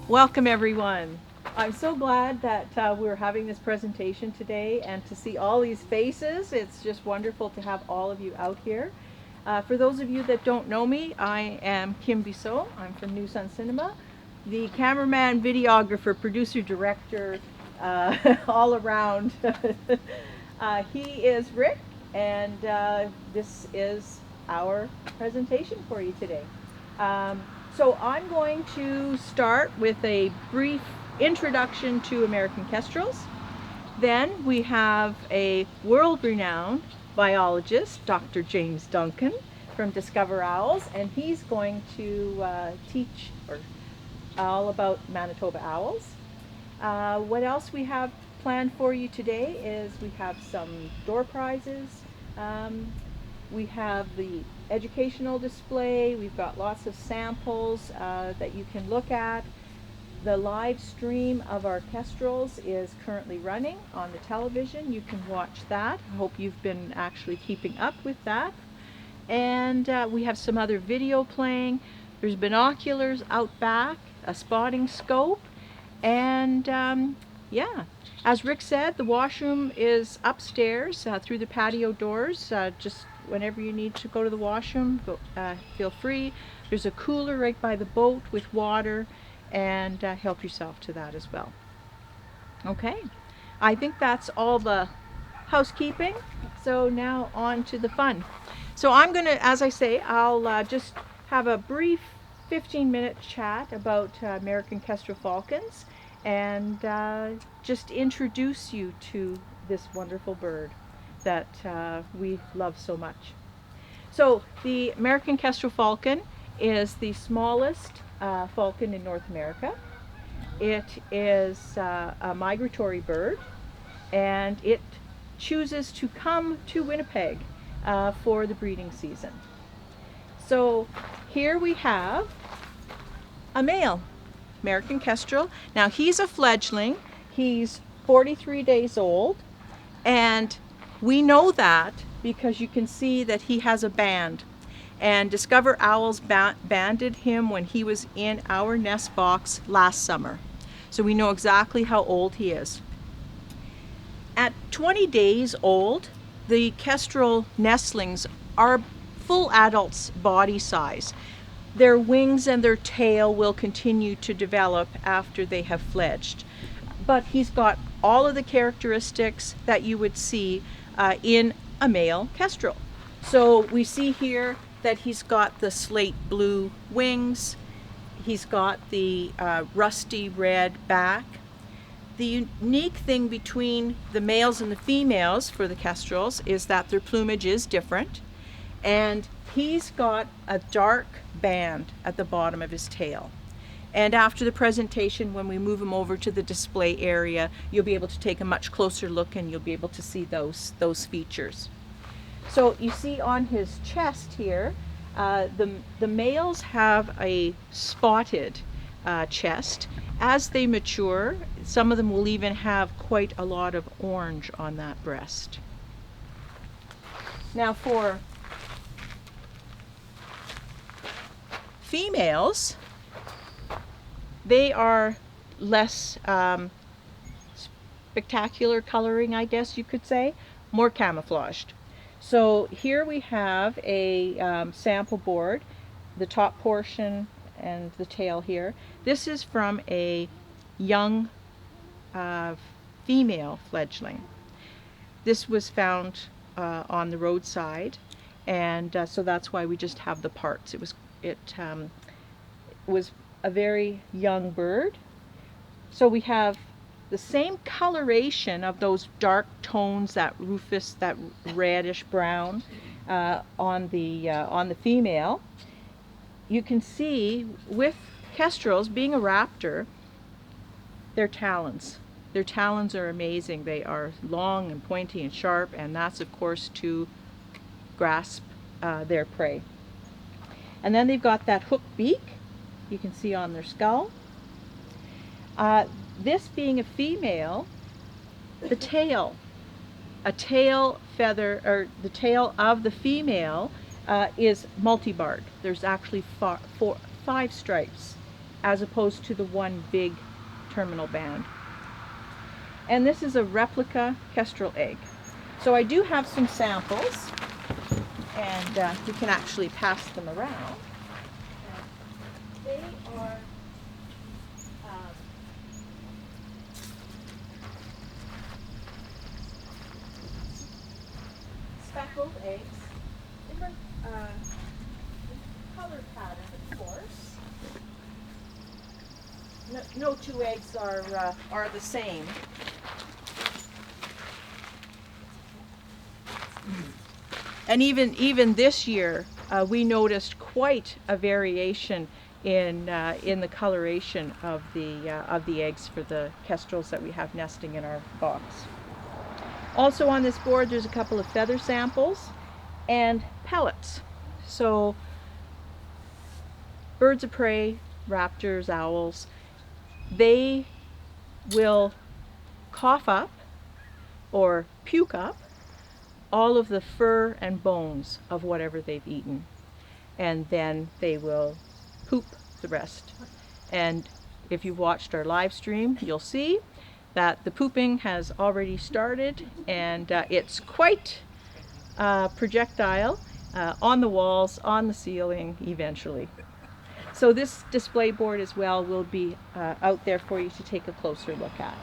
Welcome everyone. I'm so glad that we're having this presentation today and to see all these faces. It's just wonderful to have all of you out here. For those of you that don't know me, I am Kim Bissot. I'm from New Sun Cinema. The cameraman, videographer, producer, director, all around. He is Rick, and this is our presentation for you today. So I'm going to start with a brief introduction to American kestrels. Then we have a world-renowned biologist, Dr. James Duncan from Discover Owls, and he's going to teach all about Manitoba owls. What else we have planned for you today is we have some door prizes. We have the educational display. We've got lots of samples that you can look at. The live stream of our kestrels is currently running on the television. You can watch that. I hope you've been actually keeping up with that. And we have some other video playing. There's binoculars out back, a spotting scope, and yeah. As Rick said, the washroom is upstairs through the patio doors. Just whenever you need to go to the washroom, feel free. There's a cooler right by the boat with water, and help yourself to that as well. Okay, I think that's all the housekeeping. So now on to the fun. So I'm gonna, as I say, I'll just have a brief 15-minute chat about American kestrel falcons and just introduce you to this wonderful bird that we love so much. So the American kestrel falcon is the smallest falcon in North America. It is a migratory bird, and it chooses to come to Winnipeg for the breeding season. So here we have a male American kestrel. Now he's a fledgling. He's 43 days old, and we know that because you can see that he has a band. And Discover Owls banded him when he was in our nest box last summer. So we know exactly how old he is. At 20 days old, the kestrel nestlings are full adults' body size. Their wings and their tail will continue to develop after they have fledged. But he's got all of the characteristics that you would see in a male kestrel. So we see here that he's got the slate blue wings. He's got the rusty red back. The unique thing between the males and the females for the kestrels is that their plumage is different, and he's got a dark band at the bottom of his tail. And after the presentation, when we move him over to the display area, you'll be able to take a much closer look and you'll be able to see those features. So you see on his chest here, the males have a spotted chest. As they mature, some of them will even have quite a lot of orange on that breast. Now for females, they are less spectacular coloring, I guess you could say, more camouflaged. So here we have a sample board, the top portion and the tail here. This is from a young female fledgling. This was found on the roadside, and so that's why we just have the parts. It was a very young bird. So we have the same coloration of those dark tones, that rufous, that reddish brown on the female. You can see with kestrels, being a raptor, their talons. Their talons are amazing. They are long and pointy and sharp, and that's of course to grasp their prey. And then they've got that hooked beak, you can see on their skull. This being a female, the tail, a tail feather, or the tail of the female is multi-barred. There's actually 5 stripes as opposed to the one big terminal band. And this is a replica kestrel egg. So I do have some samples, and we can actually pass them around. They are speckled eggs, different color pattern, of course. No two eggs are the same. And even this year, we noticed quite a variation in the coloration of the eggs for the kestrels that we have nesting in our box. Also on this board, there's a couple of feather samples and pellets. So birds of prey, raptors, owls, they will cough up or puke up all of the fur and bones of whatever they've eaten, and then they will poop the rest. And if you've watched our live stream, you'll see that the pooping has already started, and it's quite projectile on the walls, on the ceiling eventually. So this display board as well will be out there for you to take a closer look at.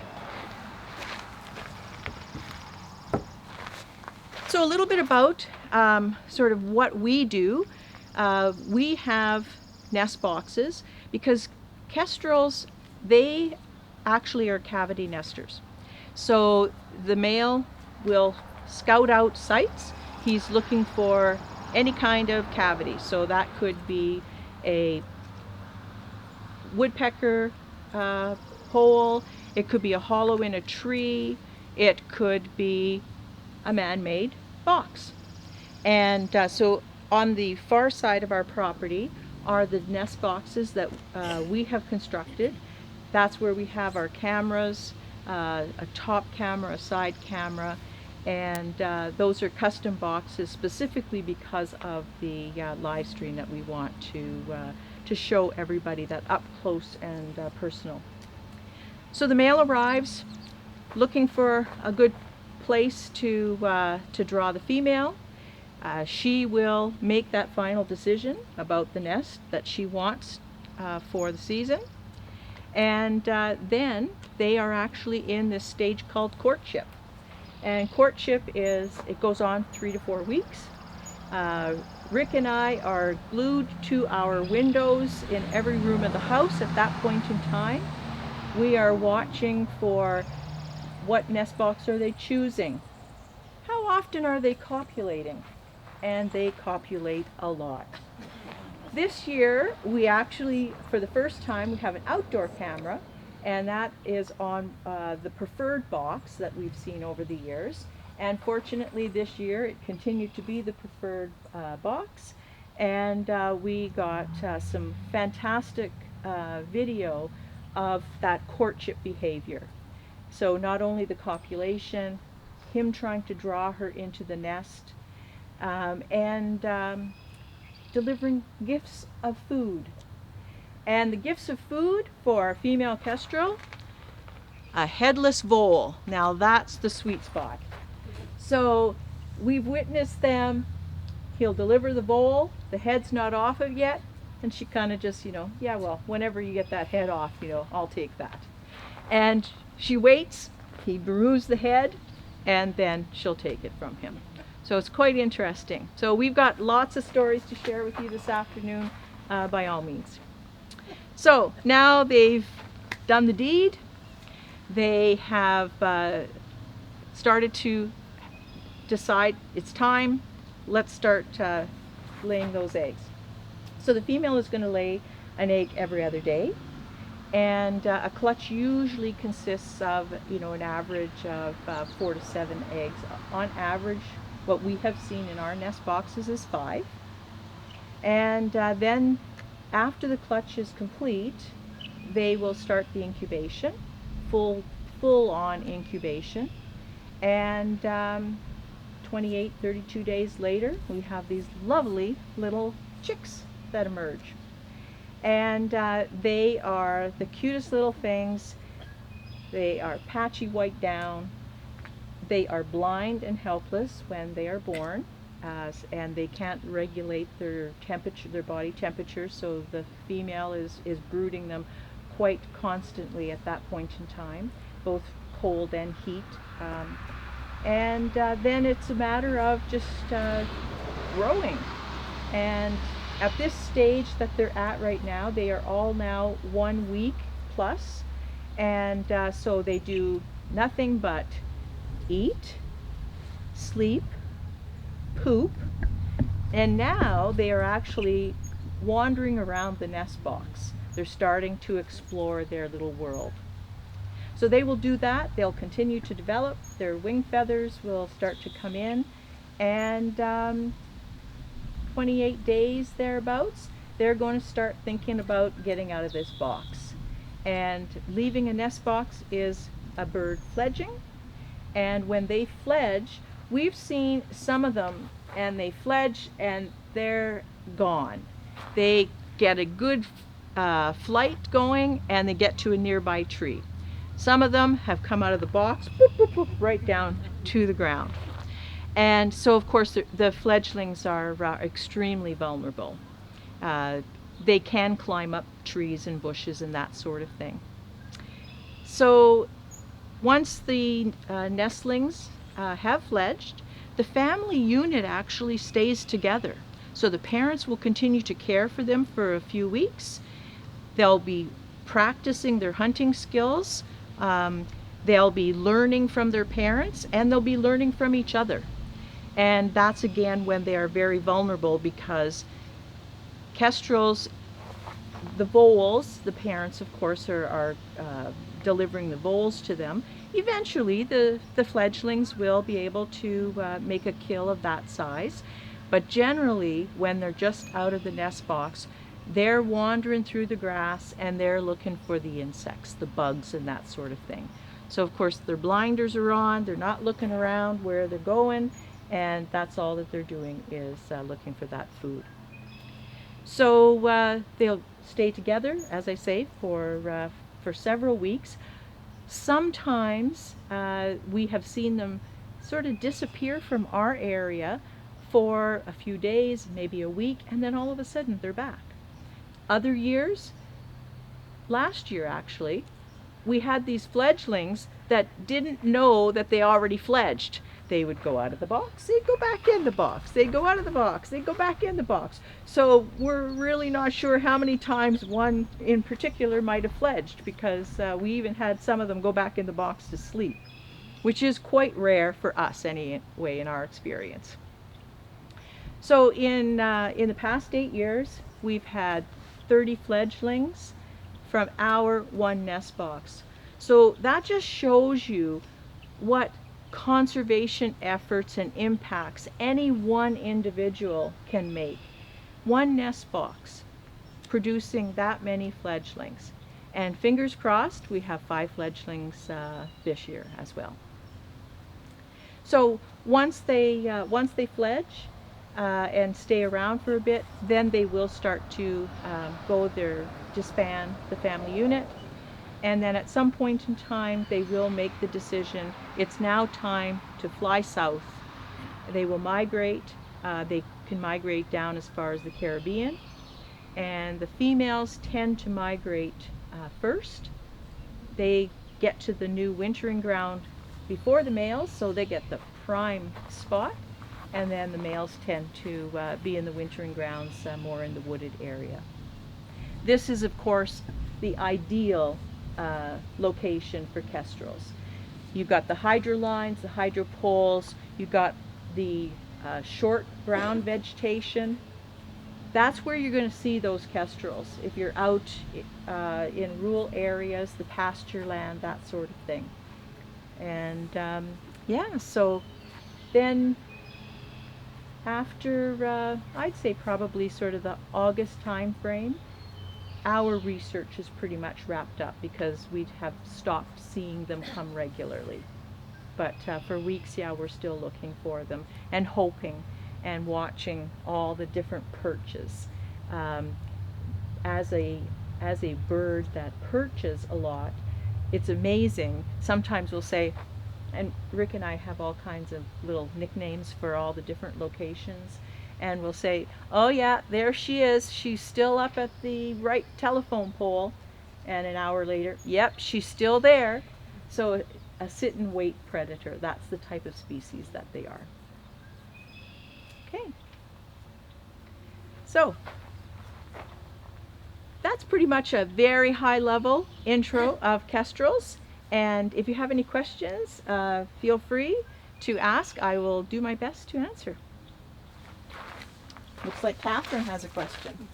So a little bit about sort of what we do. We have nest boxes because kestrels, they actually are cavity nesters. So the male will scout out sites. He's looking for any kind of cavity. So that could be a woodpecker hole, it could be a hollow in a tree, it could be a man-made box. And so on the far side of our property are the nest boxes that we have constructed. That's where we have our cameras, a top camera, a side camera, and those are custom boxes specifically because of the live stream that we want to show everybody that up close and personal. So the male arrives looking for a good place to draw the female. She will make that final decision about the nest that she wants for the season. And then they are actually in this stage called courtship. And courtship it goes on 3 to 4 weeks. Rick and I are glued to our windows in every room of the house at that point in time. We are watching for what nest box are they choosing. How often are they copulating? And they copulate a lot. This year, we actually, for the first time, we have an outdoor camera, and that is on the preferred box that we've seen over the years. And fortunately, this year, it continued to be the preferred box, and we got some fantastic video of that courtship behavior. So not only the copulation, him trying to draw her into the nest, and delivering gifts of food. And the gifts of food for a female kestrel, a headless vole. Now that's the sweet spot. So we've witnessed them, he'll deliver the vole, the head's not off of yet, and she kind of just, yeah, well, whenever you get that head off, I'll take that. And she waits, he brews the head, and then she'll take it from him. So it's quite interesting. So we've got lots of stories to share with you this afternoon, by all means. So now they've done the deed. They have started to decide it's time. Let's start laying those eggs. So the female is going to lay an egg every other day. And a clutch usually consists of, an average of 4 to 7 eggs. On average, what we have seen in our nest boxes is 5. And then after the clutch is complete, they will start the incubation, full-on incubation. And 28, 32 days later, we have these lovely little chicks that emerge. And they are the cutest little things. They are patchy white down. They are blind and helpless when they are born, and they can't regulate their temperature, their body temperature, so the female is brooding them quite constantly at that point in time, both cold and heat. And then it's a matter of just growing. And at this stage that they're at right now, they are all now 1 week plus, and so they do nothing but eat, sleep, poop, and now they are actually wandering around the nest box. They're starting to explore their little world. So they will do that. They'll continue to develop. Their wing feathers will start to come in, and 28 days thereabouts, they're going to start thinking about getting out of this box. And leaving a nest box is a bird fledging. And when they fledge, we've seen some of them, and they fledge and they're gone. They get a good flight going, and they get to a nearby tree. Some of them have come out of the box, boop, boop, boop, right down to the ground. And so, of course, the fledglings are extremely vulnerable. They can climb up trees and bushes and that sort of thing. So once the nestlings have fledged, the family unit actually stays together. So the parents will continue to care for them for a few weeks. They'll be practicing their hunting skills. They'll be learning from their parents, and they'll be learning from each other. And that's again when they are very vulnerable, because kestrels, the voles, the parents of course are delivering the voles to them. Eventually the fledglings will be able to make a kill of that size, but generally when they're just out of the nest box, they're wandering through the grass and they're looking for the insects, the bugs and that sort of thing. So of course their blinders are on, they're not looking around where they're going, and that's all that they're doing is looking for that food. So they'll stay together, as I say, for several weeks. Sometimes we have seen them sort of disappear from our area for a few days, maybe a week, and then all of a sudden they're back. Other years, last year actually, we had these fledglings that didn't know that they already fledged. They would go out of the box, they'd go back in the box, they'd go out of the box, they'd go back in the box. So we're really not sure how many times one in particular might have fledged, because we even had some of them go back in the box to sleep, which is quite rare for us anyway in our experience. So in the past 8 years, we've had 30 fledglings from our one nest box. So that just shows you what conservation efforts and impacts any one individual can make. One nest box producing that many fledglings. And fingers crossed, we have 5 fledglings this year as well. So once they fledge and stay around for a bit, then they will start to disband the family unit. And then at some point in time, they will make the decision, it's now time to fly south. They will migrate. They can migrate down as far as the Caribbean. And the females tend to migrate first. They get to the new wintering ground before the males, so they get the prime spot. And then the males tend to be in the wintering grounds more in the wooded area. This is, of course, the ideal location for kestrels. You've got the hydro lines, the hydro poles, you've got the short brown vegetation. That's where you're going to see those kestrels if you're out in rural areas, the pasture land, that sort of thing. And yeah, so then after I'd say probably sort of the August time frame, our research is pretty much wrapped up, because we have stopped seeing them come regularly. But for weeks, yeah, we're still looking for them and hoping and watching all the different perches. as a bird that perches a lot, it's amazing. Sometimes we'll say, and Rick and I have all kinds of little nicknames for all the different locations, and we'll say, oh yeah, there she is, she's still up at the right telephone pole, and an hour later, yep, she's still there. So a sit and wait predator, that's the type of species that they are. Okay, so that's pretty much a very high level intro of kestrels. And if you have any questions, feel free to ask. I will do my best to answer. Looks like Catherine has a question.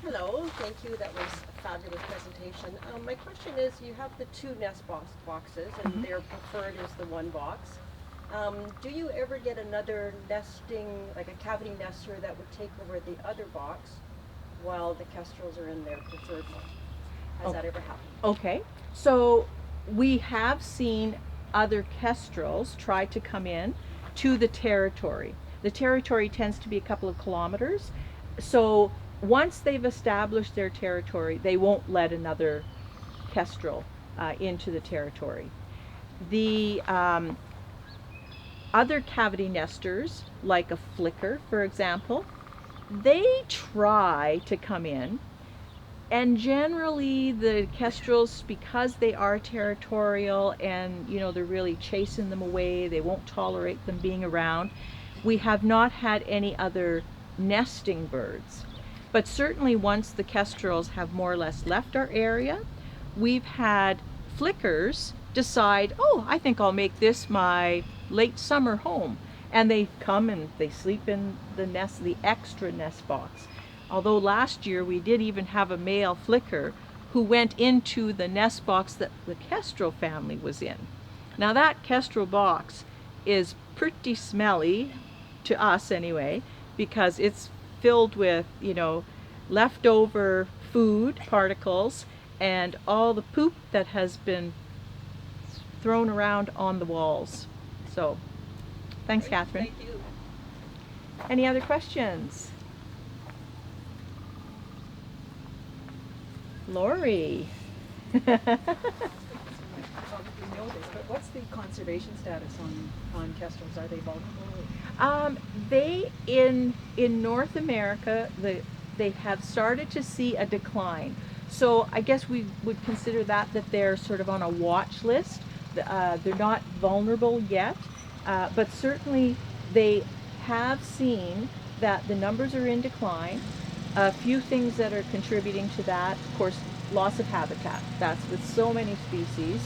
Hello, thank you. That was a fabulous presentation. My question is, you have the 2 nest boxes, and their preferred is the 1 box. Do you ever get another nesting, like a cavity nester that would take over the other box while the kestrels are in their preferred one? Has that ever happened? Okay, so we have seen other kestrels try to come in to the territory. The territory tends to be a couple of kilometers, so once they've established their territory, they won't let another kestrel into the territory. The other cavity nesters, like a flicker, for example, they try to come in, and generally the kestrels, because they are territorial and they're really chasing them away, they won't tolerate them being around. We have not had any other nesting birds. But certainly once the kestrels have more or less left our area, we've had flickers decide, oh, I think I'll make this my late summer home. And they come and they sleep in the nest, the extra nest box. Although last year we did even have a male flicker who went into the nest box that the kestrel family was in. Now that kestrel box is pretty smelly, to us anyway, because it's filled with, leftover food particles and all the poop that has been thrown around on the walls. So, thanks, Catherine. Thank you. Any other questions? Lori. Probably know this, but what's the conservation status on kestrels? Are they vulnerable? They in North America, they have started to see a decline. So I guess we would consider that they're sort of on a watch list. They're not vulnerable yet, but certainly they have seen that the numbers are in decline. A few things that are contributing to that, of course, loss of habitat. That's with so many species.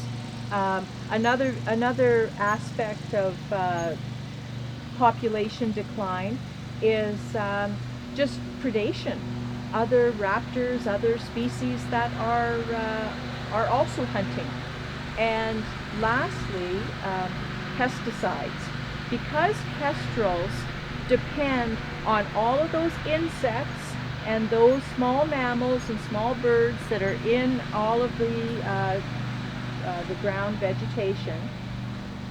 Another aspect of population decline is just predation. Other raptors, other species that are also hunting. And lastly, pesticides. Because kestrels depend on all of those insects and those small mammals and small birds that are in all of the ground vegetation,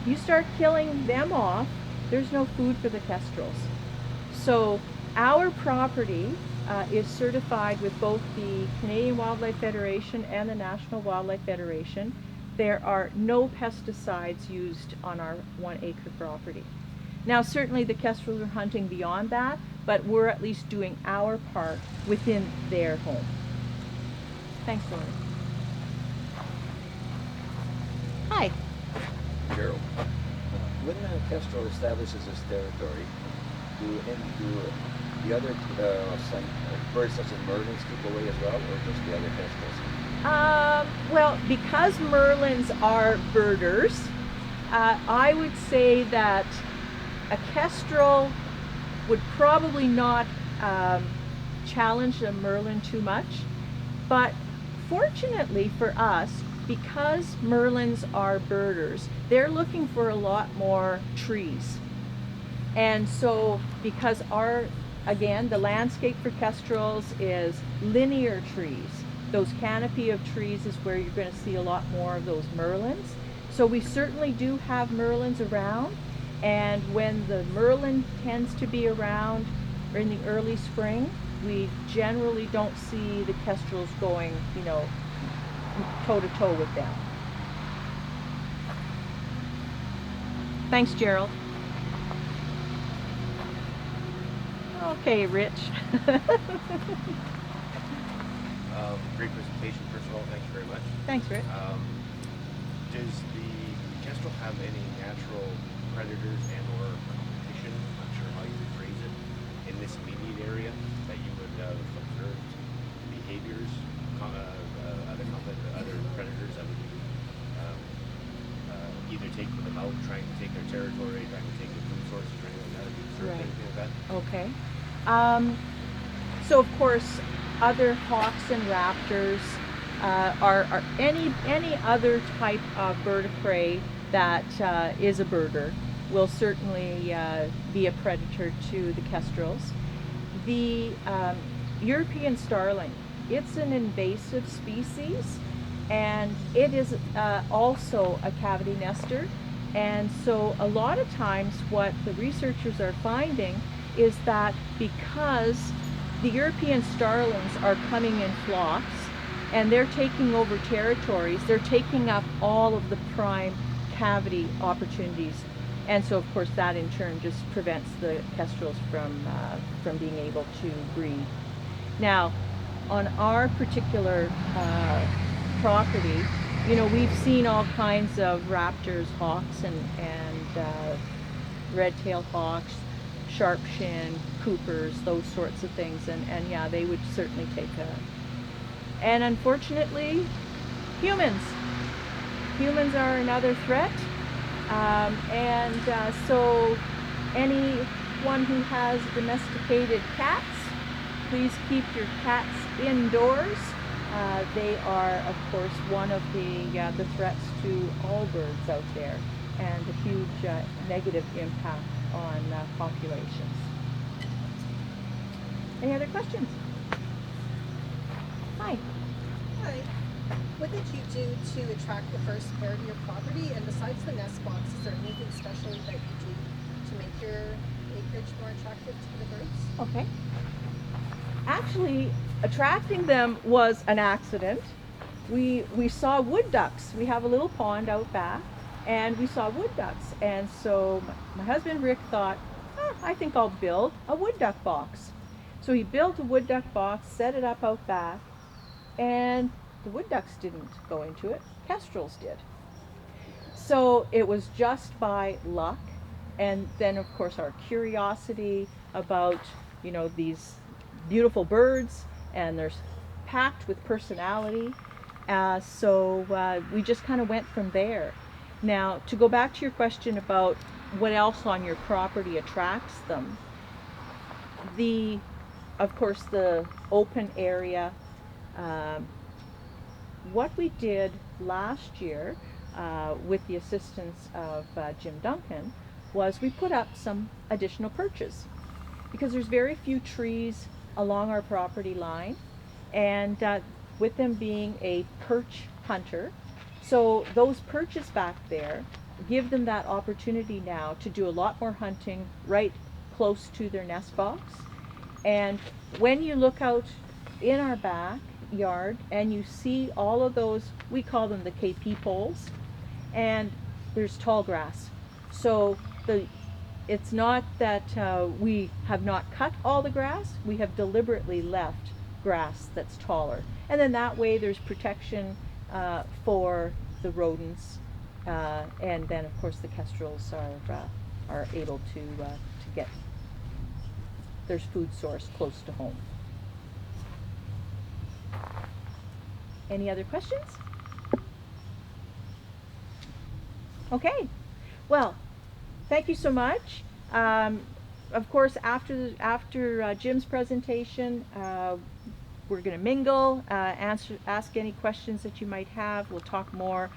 you start killing them off, there's no food for the kestrels. So our property is certified with both the Canadian Wildlife Federation and the National Wildlife Federation. There are no pesticides used on our 1 acre property. Now certainly the kestrels are hunting beyond that, but we're at least doing our part within their home. Thanks, Lori. Hi. Carol, when a kestrel establishes its territory, do the other birds such as merlins keep away as well, or just the other kestrels? Well, because merlins are birders, I would say that a kestrel would probably not challenge a merlin too much, but fortunately for us, because merlins are birders, they're looking for a lot more trees. And so because again, the landscape for kestrels is linear trees. Those canopy of trees is where you're going to see a lot more of those merlins. So we certainly do have merlins around, And when the merlin tends to be around in the early spring, we generally don't see the kestrels going, you know, toe to toe with them. Thanks, Gerald. Okay, Rich. Great presentation, first of all, thank you very much. Thanks, Rich. Does the kestrel have any natural predators and or competition, I'm not sure how you would phrase it, in this immediate area that you would have observed behaviors, other predators that would either taking them out, trying to take their territory, trying to take their food sources, or anything like that? Have you observed Right. anything like that? Okay. So of course, other hawks and raptors are any other type of bird of prey that is a birder will certainly be a predator to the kestrels. The European starling, it's an invasive species, and it is also a cavity nester. And so a lot of times what the researchers are finding is that because the European starlings are coming in flocks and they're taking over territories, they're taking up all of the prime cavity opportunities. And so of course that in turn just prevents the kestrels from being able to breed. Now, on our particular property, you know, we've seen all kinds of raptors, hawks, and red-tailed hawks, sharp-shin, coopers, those sorts of things, and yeah, they would certainly take and unfortunately, humans are another threat, so anyone who has domesticated cats, please keep your cats indoors. They are, of course, one of the threats to all birds out there, and a huge negative impact on populations. Any other questions? Hi. Hi. What did you do to attract the first pair to your property? And besides the nest box, is there anything special that you do to make your acreage more attractive to the birds? Okay. Actually, attracting them was an accident. We saw wood ducks. We have a little pond out back, and we saw wood ducks. And so my husband Rick thought, I think I'll build a wood duck box. So he built a wood duck box, set it up out back, and the wood ducks didn't go into it. Kestrels did. So it was just by luck, and then of course our curiosity about, you know, these beautiful birds, and they're packed with personality. So we just kind of went from there. Now, to go back to your question about what else on your property attracts them, of course, the open area. What we did last year with the assistance of Jim Duncan was we put up some additional perches, because there's very few trees along our property line, and with them being a perch hunter, so those perches back there give them that opportunity now to do a lot more hunting right close to their nest box. And when you look out in our backyard and you see all of those, we call them the KP poles, and there's tall grass. So it's not that we have not cut all the grass, we have deliberately left grass that's taller. And then that way there's protection for the rodents, and then of course the kestrels are able to get, there's food source close to home. Any other questions? Okay, well, thank you so much. Of course, after Jim's presentation, we're going to mingle, ask any questions that you might have. We'll talk more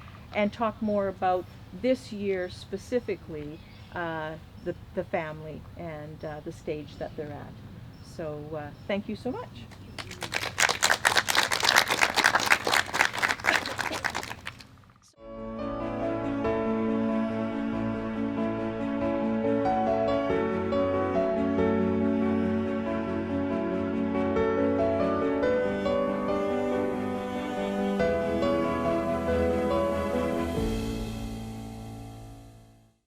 about this year specifically, the family and the stage that they're at. So thank you so much.